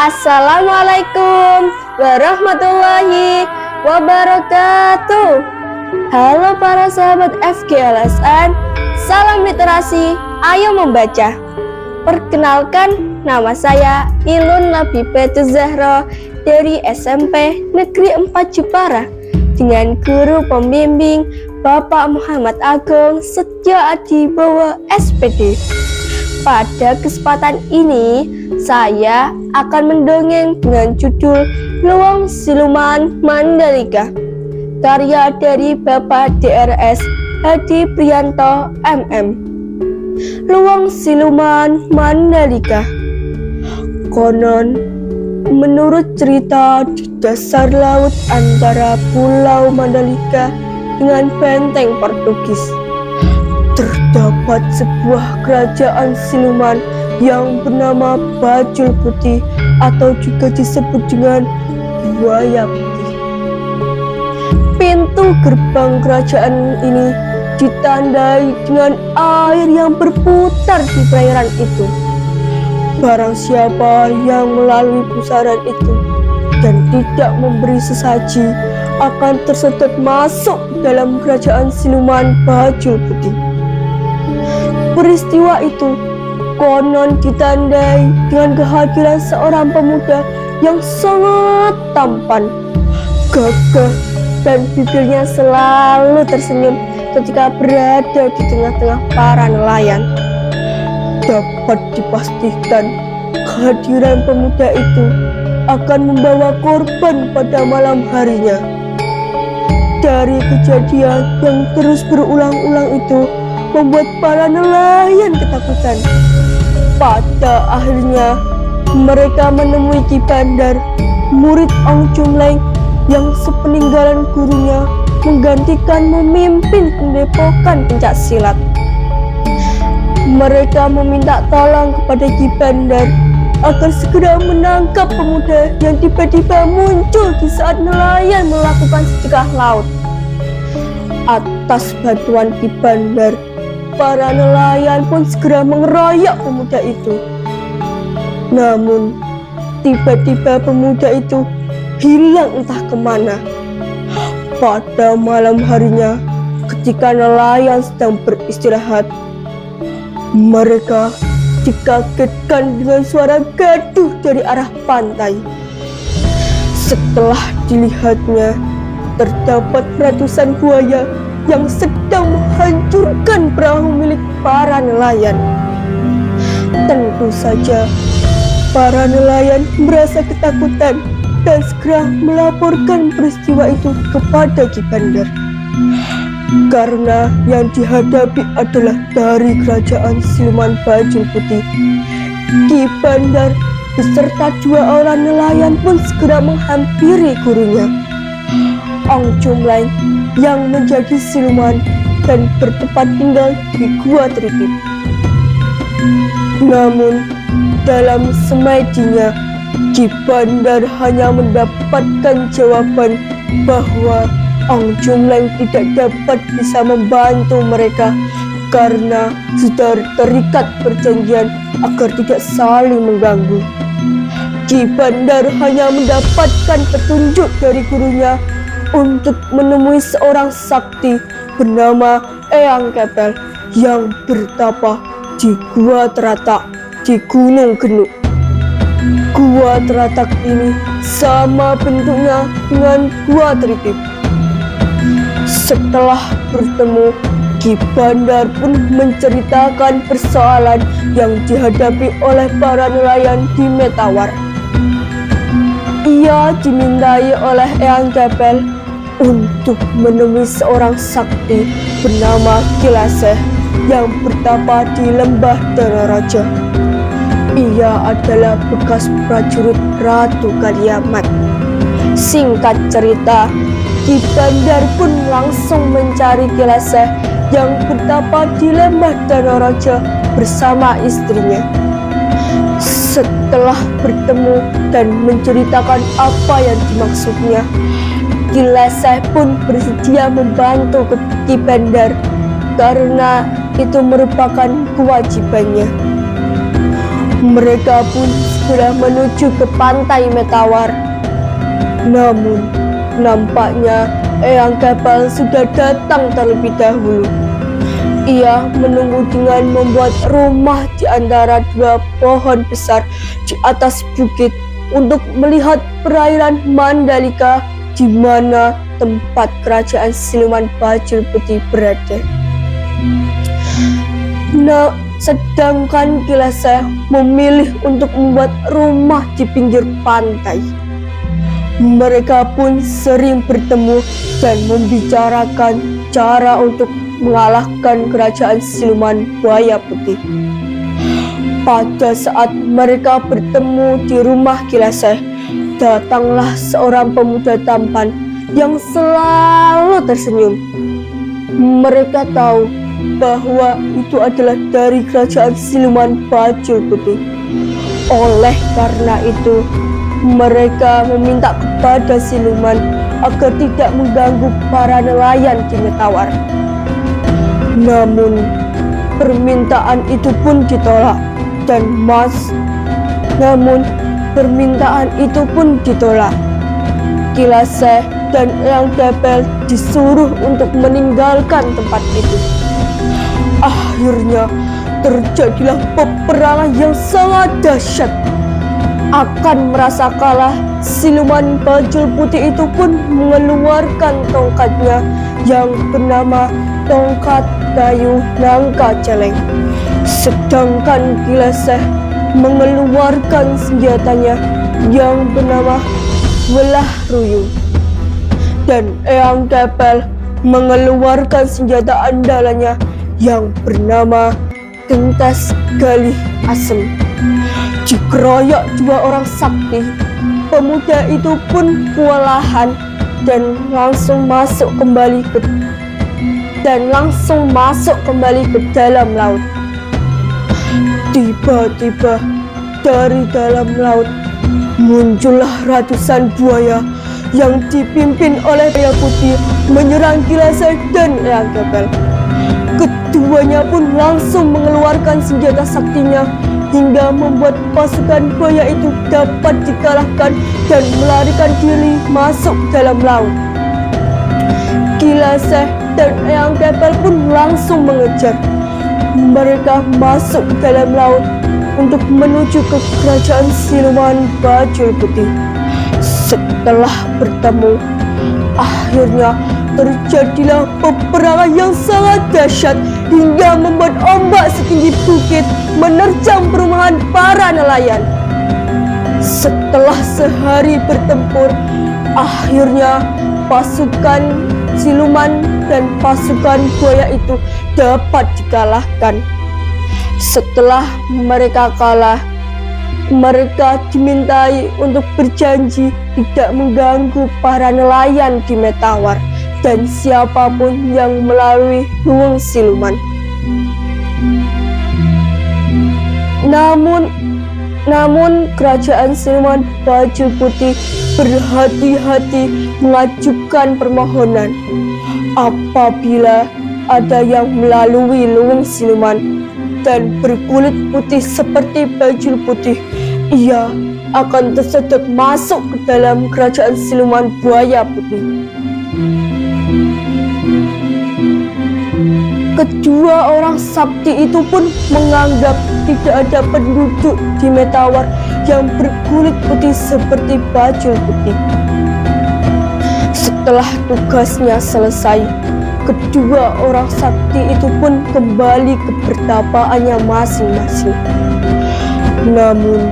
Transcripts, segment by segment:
Assalamualaikum warahmatullahi wabarakatuh. Halo para sahabat FGLSN, salam literasi, ayo membaca. Perkenalkan, nama saya Ilun Labibatul Zahra dari SMP Negeri 4 Jepara dengan guru pembimbing Bapak Muhammad Agung Setio Adibowo SPD. Pada kesempatan ini, saya akan mendongeng dengan judul Luwung Siluman Mandalika, karya dari Bapak DRS Hadi Priyanto MM. Luwung Siluman Mandalika. Konon, menurut cerita di dasar laut antara Pulau Mandalika dengan benteng Portugis, terdapat sebuah kerajaan siluman yang bernama Bajul Putih atau juga disebut dengan Buaya Putih. Pintu gerbang kerajaan ini ditandai dengan air yang berputar di perairan itu. Barang siapa yang melalui pusaran itu dan tidak memberi sesaji akan tersedot masuk dalam kerajaan siluman Bajul Putih. Peristiwa itu konon ditandai dengan kehadiran seorang pemuda yang sangat tampan, gagah, dan bibirnya selalu tersenyum ketika berada di tengah-tengah para nelayan. Dapat dipastikan kehadiran pemuda itu akan membawa korban pada malam harinya. Dari kejadian yang terus berulang-ulang itu membuat para nelayan ketakutan. Pada akhirnya mereka menemui Ki Bandar, murid Ong Jumleng yang sepeninggalan gurunya menggantikan memimpin pendepokan pencak silat. Mereka meminta tolong kepada Ki Bandar agar segera menangkap pemuda yang tiba-tiba muncul di saat nelayan melakukan sedekah laut. Atas bantuan Ki Bandar, para nelayan pun segera mengeroyok pemuda itu. Namun, tiba-tiba pemuda itu hilang entah kemana. Pada malam harinya, ketika nelayan sedang beristirahat, mereka dikagetkan dengan suara gaduh dari arah pantai. Setelah dilihatnya, terdapat ratusan buaya yang sedang menghancurkan perahu milik para nelayan. Tentu saja, para nelayan merasa ketakutan dan segera melaporkan peristiwa itu kepada Ki Bandar. Karena yang dihadapi adalah dari kerajaan siluman Bajul Putih, Ki Bandar beserta 2 orang nelayan pun segera menghampiri gurunya, Ong Jumleng, yang menjadi siluman dan bertempat tinggal di Gua Tritip. Namun, dalam semedinya, Ki Bandar hanya mendapatkan jawaban bahwa Ong Jumleng tidak dapat bisa membantu mereka karena sudah terikat perjanjian agar tidak saling mengganggu. Ki Bandar hanya mendapatkan petunjuk dari gurunya untuk menemui seorang sakti bernama Eyang Kepel yang bertapa di Gua Teratak di Gunung Genuk. Gua Teratak ini sama bentuknya dengan Gua Tritip. Setelah bertemu, Ki Bandar pun menceritakan persoalan yang dihadapi oleh para nelayan di Metawar. Ia dimintai oleh Eyang Kepel untuk menemui seorang sakti bernama Kilaseh yang bertapa di Lembah Danaraja. Ia adalah bekas prajurit Ratu Kaliamat. Singkat cerita, Ki Bandar pun langsung mencari Kilaseh yang bertapa di Lembah Danaraja bersama istrinya. Setelah bertemu dan menceritakan apa yang dimaksudnya, Kilaseh pun bersedia membantu Ki Bandar karena itu merupakan kewajibannya. Mereka pun segera menuju ke pantai Metawar. Namun, nampaknya Eyang Kepel sudah datang terlebih dahulu. Ia menunggu dengan membuat rumah di antara dua pohon besar di atas bukit untuk melihat perairan Mandalika, di mana tempat kerajaan siluman bajul putih berada. Nah, sedangkan Kileseh memilih untuk membuat rumah di pinggir pantai. Mereka pun sering bertemu dan membicarakan cara untuk mengalahkan kerajaan siluman buaya putih. Pada saat mereka bertemu di rumah Kileseh, datanglah seorang pemuda tampan yang selalu tersenyum. Mereka tahu bahwa itu adalah dari kerajaan siluman bajul putih. Oleh karena itu, mereka meminta kepada siluman agar tidak mengganggu para nelayan di Metawar. Namun, permintaan itu pun ditolak Kileseh dan Eyang Kepel disuruh untuk meninggalkan tempat itu. Akhirnya terjadilah peperangan yang sangat dahsyat. Akan merasa kalah, siluman bajul putih itu pun mengeluarkan tongkatnya yang bernama tongkat kayu nangka celeng. Sedangkan Kileseh mengeluarkan senjatanya yang bernama welah ruyung. Dan Eyang Kepel mengeluarkan senjata andalannya yang bernama gentes galih asem. Dikeroyok dua orang sakti, pemuda itu pun kewalahan dan langsung masuk kembali ke dalam laut. Tiba-tiba dari dalam laut muncullah ratusan buaya yang dipimpin oleh Buaya Putih menyerang Kileseh dan Eyang Kepel. Keduanya pun langsung mengeluarkan senjata saktinya hingga membuat pasukan buaya itu dapat dikalahkan dan melarikan diri masuk dalam laut. Kileseh dan Eyang Kepel pun langsung mengejar. Mereka masuk ke dalam laut untuk menuju ke kerajaan siluman bajul putih. Setelah bertemu, akhirnya terjadilah peperangan yang sangat dahsyat hingga membuat ombak setinggi bukit menerjang perumahan para nelayan. Setelah sehari bertempur, akhirnya pasukan siluman dan pasukan buaya itu dapat dikalahkan. Setelah mereka kalah, mereka dimintai untuk berjanji tidak mengganggu para nelayan di Metawar dan siapapun yang melalui luwung siluman. Namun kerajaan siluman bajul putih berhati-hati mengajukan permohonan. Apabila ada yang melalui luwung siluman dan berkulit putih seperti bajul putih, ia akan tersedot masuk ke dalam kerajaan siluman buaya putih. Kedua orang sakti itu pun menganggap tidak ada penduduk di Metawar yang berkulit putih seperti bajul putih. Setelah tugasnya selesai, kedua orang sakti itu pun kembali ke pertapaannya masing-masing. Namun,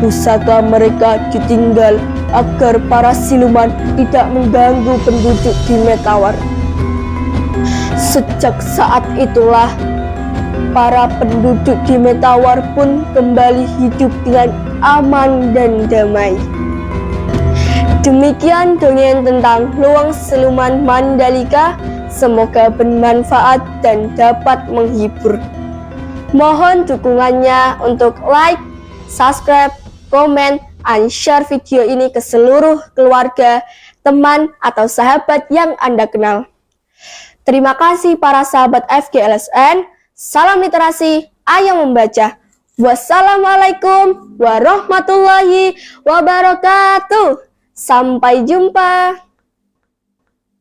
pusaka mereka ditinggal agar para siluman tidak mengganggu penduduk di Metawar. Sejak saat itulah, para penduduk di Metawar pun kembali hidup dengan aman dan damai. Demikian dongeng tentang Luwung Siluman Mandalika. Semoga bermanfaat dan dapat menghibur. Mohon dukungannya untuk like, subscribe, komen, dan share video ini ke seluruh keluarga, teman, atau sahabat yang Anda kenal. Terima kasih para sahabat FGLSN. Salam literasi, ayo membaca. Wassalamualaikum warahmatullahi wabarakatuh. Sampai jumpa.